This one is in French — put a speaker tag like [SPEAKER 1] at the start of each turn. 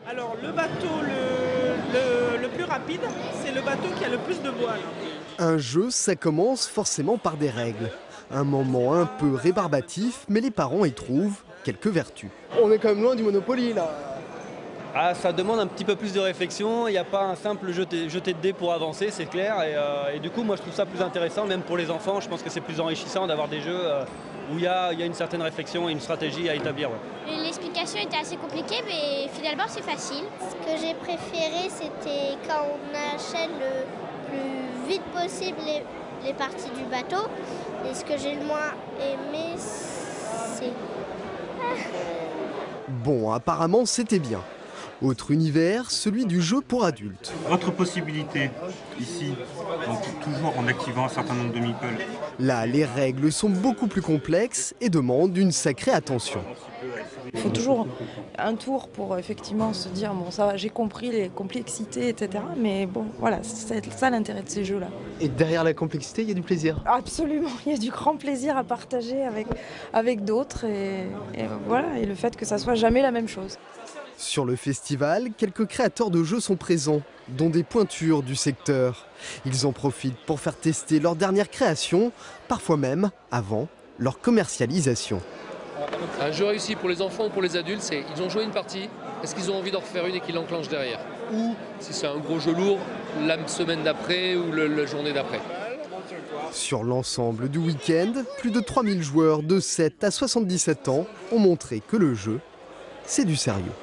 [SPEAKER 1] Alors le bateau le plus rapide, c'est le bateau qui a le plus de voiles.
[SPEAKER 2] Un jeu, ça commence forcément par des règles. Un moment un peu rébarbatif, mais les parents y trouvent quelques vertus.
[SPEAKER 3] On est quand même loin du Monopoly là.
[SPEAKER 4] Ah, ça demande un petit peu plus de réflexion, il n'y a pas un simple jeter de dés pour avancer, c'est clair. Et du coup, moi je trouve ça plus intéressant, même pour les enfants, je pense que c'est plus enrichissant d'avoir des jeux où il y a une certaine réflexion et une stratégie à établir. Ouais.
[SPEAKER 5] L'explication était assez compliquée, mais finalement c'est facile. Ce que j'ai préféré, c'était quand on enchaîne le plus vite possible les parties du bateau. Et ce que j'ai le moins aimé, c'est...
[SPEAKER 2] Bon, apparemment c'était bien. Autre univers, celui du jeu pour adultes.
[SPEAKER 6] Autre possibilité, ici, donc toujours en activant un certain nombre de meeples.
[SPEAKER 2] Là, les règles sont beaucoup plus complexes et demandent une sacrée attention.
[SPEAKER 7] Il faut toujours un tour pour effectivement se dire bon ça va, j'ai compris les complexités, etc. Mais bon voilà, c'est ça l'intérêt de ces jeux-là.
[SPEAKER 3] Et derrière la complexité, il y a du plaisir.
[SPEAKER 7] Absolument, il y a du grand plaisir à partager avec d'autres et voilà, et le fait que ça soit jamais la même chose.
[SPEAKER 2] Sur le festival, quelques créateurs de jeux sont présents, dont des pointures du secteur. Ils en profitent pour faire tester leurs dernières créations, parfois même avant leur commercialisation.
[SPEAKER 8] Un jeu réussi pour les enfants ou pour les adultes, c'est ils ont joué une partie, est-ce qu'ils ont envie d'en refaire une et qu'ils l'enclenchent derrière? Ou, si c'est un gros jeu lourd, la semaine d'après ou la journée d'après.
[SPEAKER 2] Sur l'ensemble du week-end, plus de 3000 joueurs de 7 à 77 ans ont montré que le jeu, c'est du sérieux.